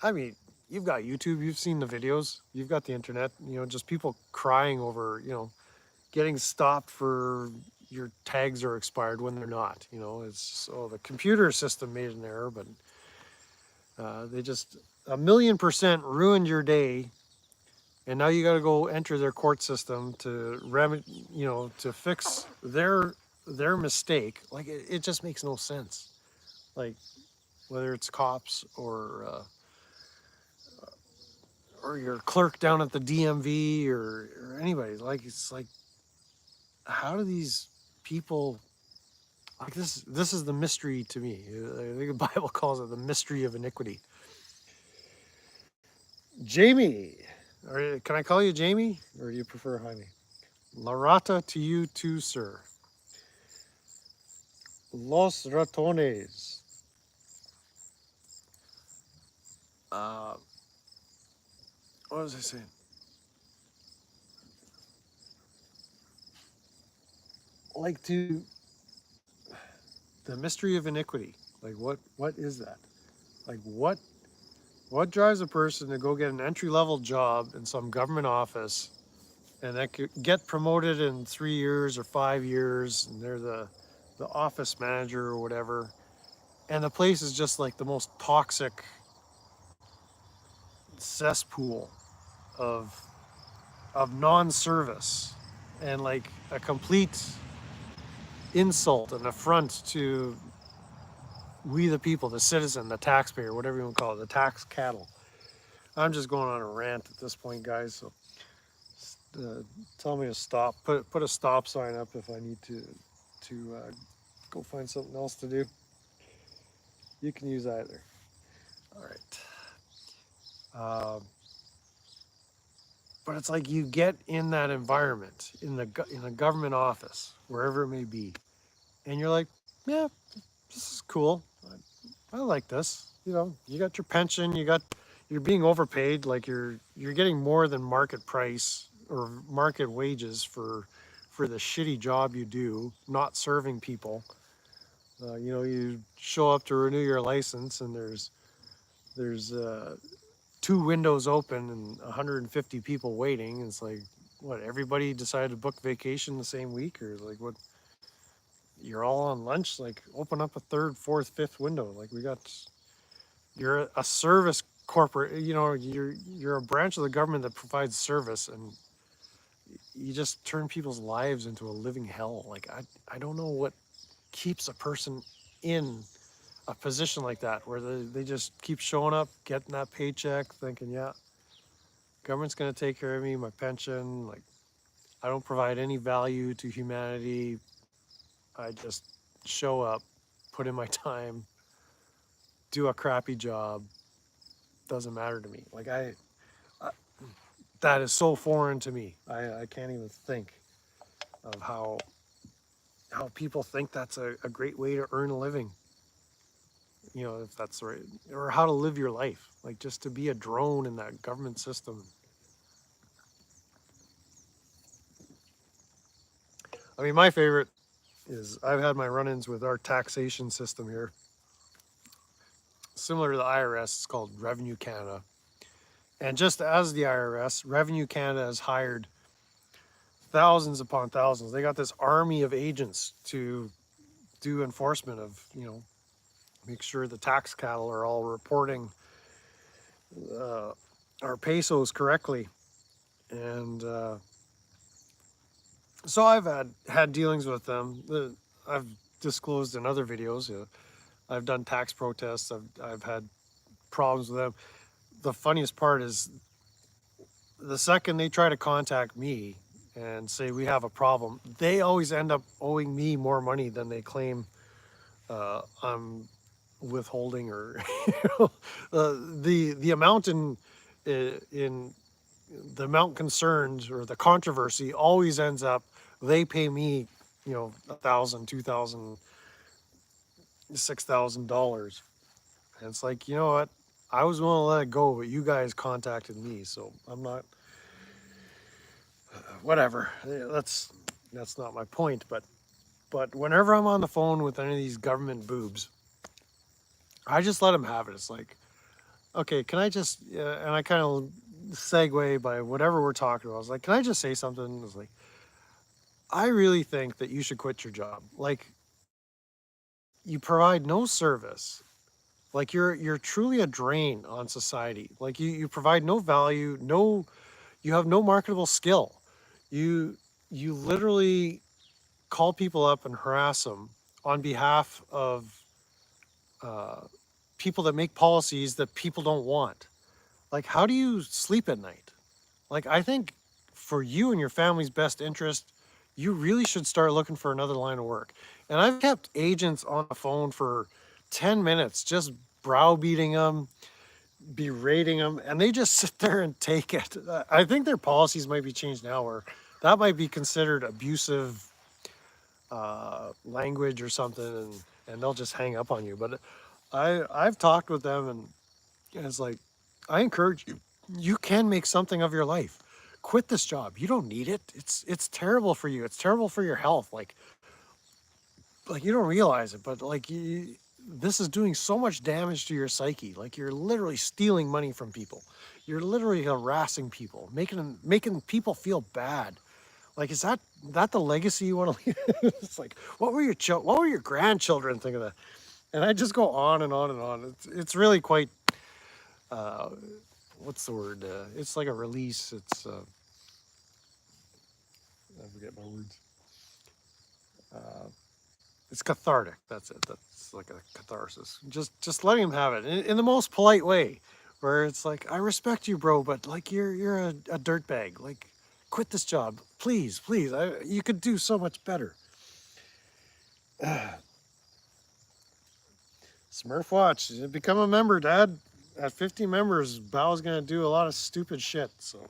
I mean, you've got YouTube, you've seen the videos, you've got the internet, just people crying over, getting stopped for your tags are expired when they're not. It's, oh, the computer system made an error, but they just 1,000,000% ruined your day and now you got to go enter their court system to to fix their mistake. Like it just makes no sense. Like whether it's cops or your clerk down at the DMV or anybody, like it's like how do these people like this is the mystery to me. I think the Bible calls it the mystery of iniquity. Jamie, or can I call you Jamie, or do you prefer Jaime? Larata to you too, sir. Los ratones. Uh, what was I saying? Like to the mystery of iniquity. Like what is that? Like what drives a person to go get an entry level job in some government office and that could get promoted in 3 years or 5 years, and they're the office manager or whatever, and the place is just like the most toxic cesspool of non-service and like a complete insult and affront to we the people, the citizen, the taxpayer, whatever you want to call it, the tax cattle. I'm just going on a rant at this point, guys. So tell me to stop. Put a stop sign up if I need to go find something else to do. You can use either. All right. But it's like you get in that environment in a government office, wherever it may be, and you're like, yeah, this is cool. I like this. You know, you got your pension, you're being overpaid, like you're getting more than market price or market wages for the shitty job you do, not serving people. You show up to renew your license, and there's two windows open and 150 people waiting. It's like, what? Everybody decided to book vacation the same week, or like what? You're all on lunch. Like, open up a third, fourth, fifth window. Like we got. You're a service corporate. You're a branch of the government that provides service, and you just turn people's lives into a living hell. Like I don't know what keeps a person in a position like that where they just keep showing up, getting that paycheck, thinking, yeah, government's going to take care of me, my pension. Like, I don't provide any value to humanity. I just show up, put in my time, do a crappy job. Doesn't matter to me. Like, I that is so foreign to me. I can't even think of how people think that's a great way to earn a living. If that's right, or how to live your life. Like, just to be a drone in that government system. I mean, my favorite is I've had my run-ins with our taxation system here. Similar to the IRS, it's called Revenue Canada. And just as the IRS, Revenue Canada has hired thousands upon thousands. They got this army of agents to do enforcement of, make sure the tax cattle are all reporting uh, our pesos correctly. And so I've had dealings with them. I've disclosed in other videos. I've done tax protests. I've had problems with them. The funniest part is the second they try to contact me and say we have a problem, they always end up owing me more money than they claim I'm withholding, or the amount in the amount concerned or the controversy always ends up they pay me, $1,000, $2,000, $6,000, and it's like, you know what? I was willing to let it go, but you guys contacted me, so I'm not. Whatever. That's not my point, but whenever I'm on the phone with any of these government boobs, I just let them have it. It's like, okay, can I just and I kind of segue by whatever we're talking about. I was like, can I just say something? I was like, I really think that you should quit your job. Like, you provide no service. Like, you're truly a drain on society. Like, you provide no value, no. You have no marketable skill. You you literally call people up and harass them on behalf of uh, people that make policies that people don't want. Like, how do you sleep at night? Like, I think for you and your family's best interest, you really should start looking for another line of work. And I've kept agents on the phone for 10 minutes, just browbeating them, berating them, and they just sit there and take it. I think their policies might be changed now, or that might be considered abusive language or something, and they'll just hang up on you. But I've talked with them, and it's like, I encourage you. You can make something of your life. Quit this job. You don't need it. It's terrible for you. It's terrible for your health. Like you don't realize it, but this is doing so much damage to your psyche. Like you're literally stealing money from people. You're literally harassing people, making people feel bad. Like, is that the legacy you want to leave? It's like, what were your grandchildren think of that? And I just go on and on and on. It's really quite uh, what's the word? It's like a release. I forget my words. Uh, it's cathartic. That's it. That's like a catharsis. Just letting him have it in the most polite way, where it's like, I respect you, bro, but like you're a dirtbag. Like, quit this job, please, please. You could do so much better. Smurf Watch, become a member, Dad. At 50 members, Bao's gonna do a lot of stupid shit. So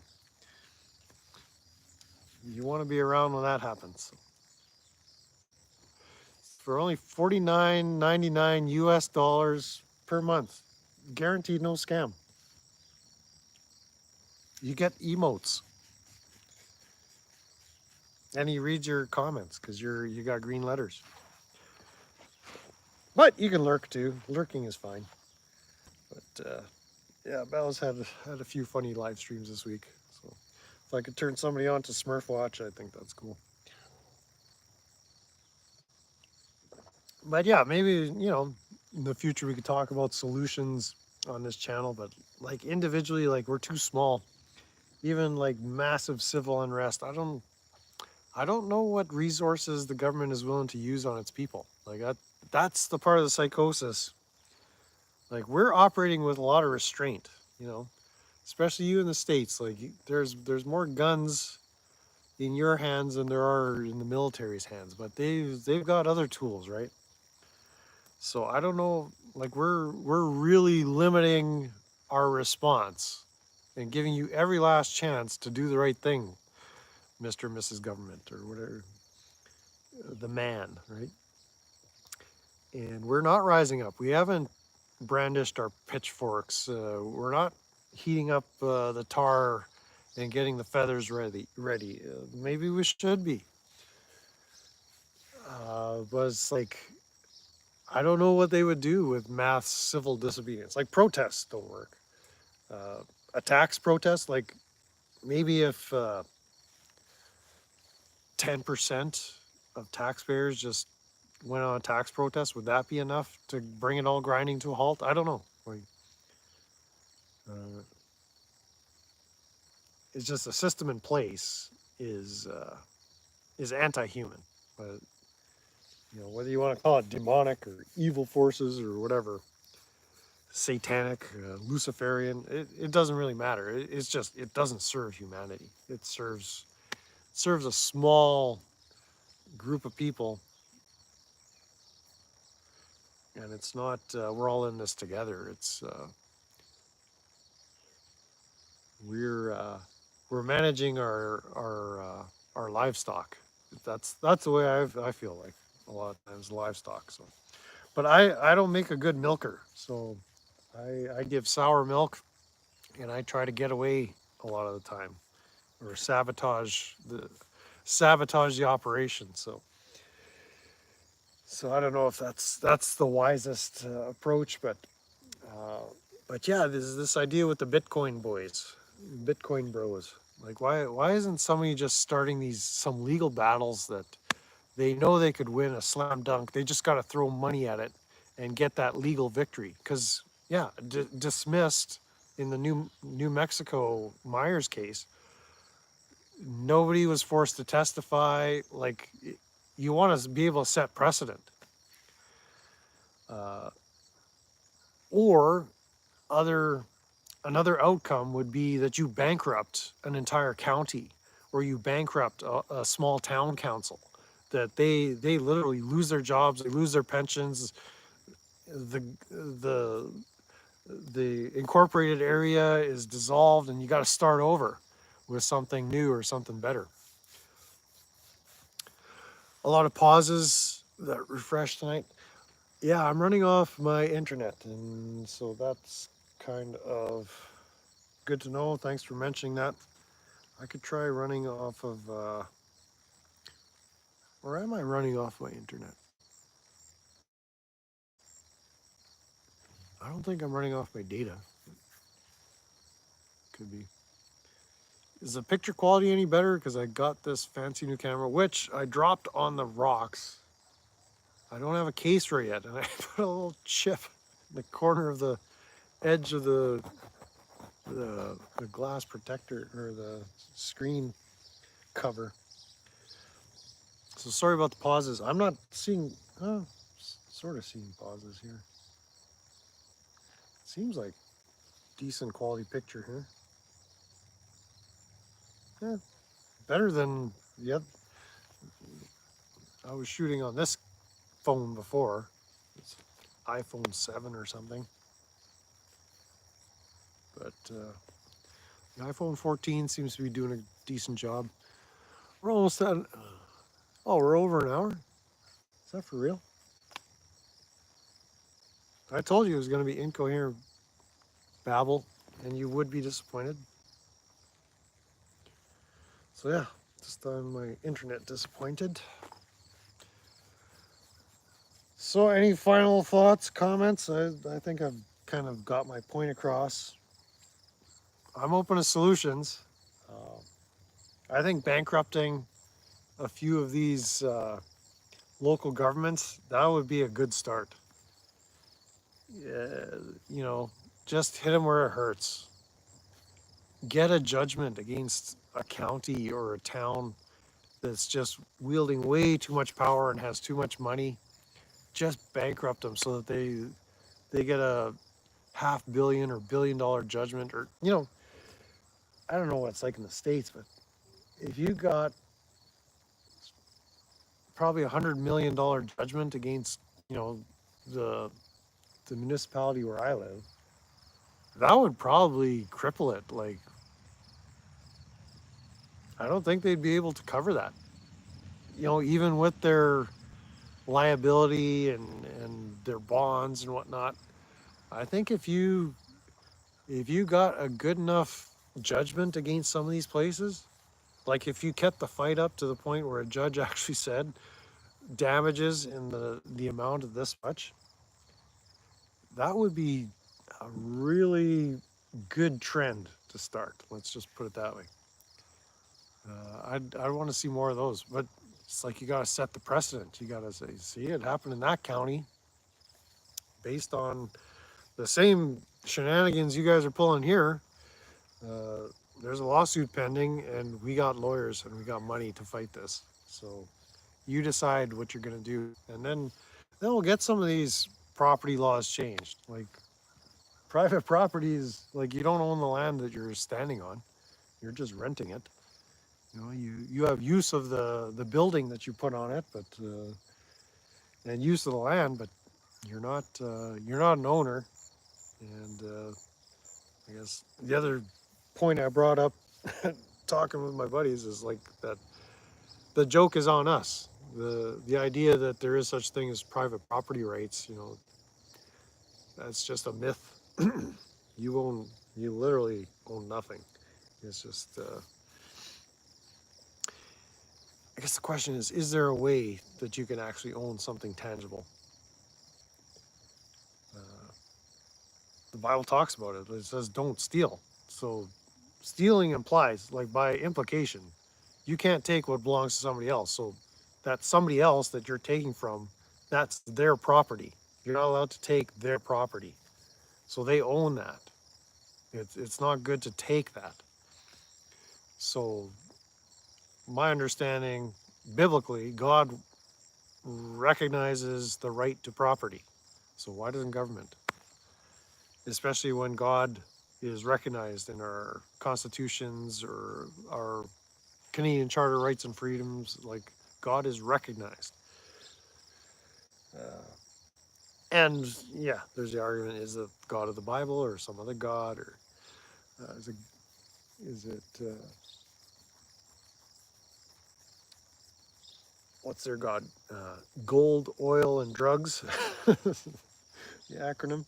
you want to be around when that happens. For only $49.99 US dollars per month, guaranteed no scam. You get emotes, and he reads your comments because you got green letters. But you can lurk too. Lurking is fine. But yeah, Bao's had a few funny live streams this week. So if I could turn somebody on to Smurf Watch, I think that's cool. But yeah, maybe in the future we could talk about solutions on this channel. But like individually, like we're too small. Even like massive civil unrest, I don't know what resources the government is willing to use on its people. Like that's the part of the psychosis. Like we're operating with a lot of restraint, you know, especially you in the States. Like there's more guns in your hands than there are in the military's hands, but they've got other tools, right? So I don't know, like we're really limiting our response and giving you every last chance to do the right thing, Mr. and Mrs. Government or whatever, the man, right? And we're not rising up. We haven't brandished our pitchforks. We're not heating up the tar and getting the feathers ready. Maybe we should be. But it's like, I don't know what they would do with mass civil disobedience. Like protests don't work. A tax protest, like maybe if 10% of taxpayers just went on a tax protest, would that be enough to bring it all grinding to a halt? I don't know. Like, uh, it's just a system in place is anti-human. But whether you want to call it demonic or evil forces or whatever, satanic, Luciferian, it doesn't really matter. It's just it doesn't serve humanity. It serves a small group of people, and it's not. We're all in this together. It's we're uh, we're managing our livestock. That's the way I feel like a lot of times livestock. So, but I don't make a good milker, so I give sour milk, and I try to get away a lot of the time, or sabotage the operation. So I don't know if that's the wisest approach, uh, but yeah, there's this idea with the Bitcoin boys, Bitcoin bros. Like, why isn't somebody just starting some legal battles that they know they could win a slam dunk? They just got to throw money at it and get that legal victory. Because yeah, dismissed in the New Mexico Myers case. nobody was forced to testify. Like, you want to be able to set precedent. Uh, or other another outcome would be that you bankrupt an entire county, or you bankrupt a small town council, that they literally lose their jobs, they lose their pensions, the the the incorporated area is dissolved, and you got to start over with something new or something better. A lot of pauses that refresh tonight. Yeah, I'm running off my internet, and so that's kind of good to know. Thanks for mentioning that. I could try running off of, or am I running off my internet? I don't think I'm running off my data. Could be. Is the picture quality any better? Because I got this fancy new camera, which I dropped on the rocks. I don't have a case for it yet, and I put a little chip in the corner of the edge of the glass protector, or the screen cover. So sorry about the pauses. I'm not seeing, sort of seeing pauses here. Seems like decent quality picture here. Yeah, better than the other. I was shooting on this phone before. It's iPhone 7 or something. But the iPhone 14 seems to be doing a decent job. We're almost at, oh, we're over an hour? Is that for real? I told you it was going to be Incoherent Babble, and you would be disappointed. So yeah, just on my internet disappointed. So any final thoughts, comments? I think I've kind of got my point across. I'm open to solutions. Uh, I think bankrupting a few of these local governments, that would be a good start. You know, just hit them where it hurts. Get a judgment against a county or a town that's just wielding way too much power and has too much money. Just bankrupt them so that they get a $500 million or $1 billion judgment, or I don't know what it's like in the States, but if you got probably $100 million judgment against the the municipality where I live, that would probably cripple it. Like, I don't think they'd be able to cover that. Even with their liability and their bonds and whatnot. I think if you got a good enough judgment against some of these places, like if you kept the fight up to the point where a judge actually said damages in the amount of this much, that would be a really good trend to start. Let's just put it that way. I want to see more of those, but it's like you got to set the precedent. You got to say, see, it happened in that county based on the same shenanigans you guys are pulling here. Uh, there's a lawsuit pending, and we got lawyers and we got money to fight this. So you decide what you're going to do, and then we'll get some of these property laws changed. Like, private property is like, you don't own the land that you're standing on; you're just renting it. You have use of the building that you put on it, but and use of the land, but you're not an owner. And I guess the other point I brought up talking with my buddies is like that the joke is on us. The idea that there is such thing as private property rights, that's just a myth. You literally own nothing. It's just I guess the question is there a way that you can actually own something tangible? Uh, the Bible talks about it. It says don't steal. So stealing implies, like, by implication, you can't take what belongs to somebody else. So that somebody else that you're taking from, that's their property. You're not allowed to take their property. So they own that. It's not good to take that. So my understanding, biblically, God recognizes the right to property. So why doesn't government? Especially when God is recognized in our constitutions or our Canadian Charter rights and freedoms, like God is recognized. Uh, and yeah, there's the argument: is the God of the Bible or some other God, or is it what's their God? Gold, oil, and drugs. The acronym.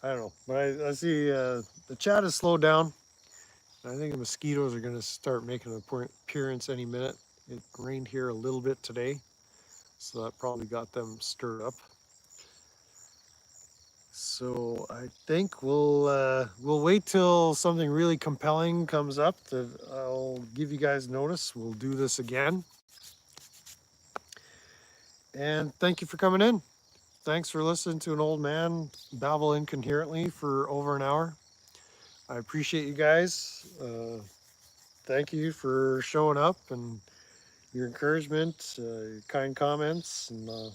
I don't know, but I see the chat has slowed down. I think the mosquitoes are going to start making an appearance any minute. It rained here a little bit today, so that probably got them stirred up. So I think we'll wait till something really compelling comes up that I'll give you guys notice. We'll do this again. And thank you for coming in. Thanks for listening to an old man babble incoherently for over an hour. I appreciate you guys. Thank you for showing up and your encouragement, your kind comments, and the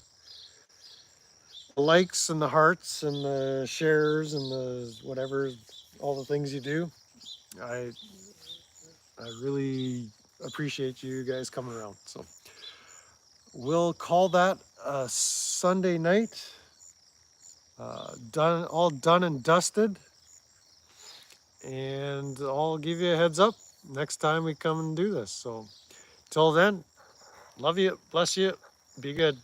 likes and the hearts and the shares and the whatever, all the things you do. I I really appreciate you guys coming around. So we'll call that a Sunday night. All done and dusted. And I'll give you a heads up next time we come and do this. So till then, love you, bless you, be good.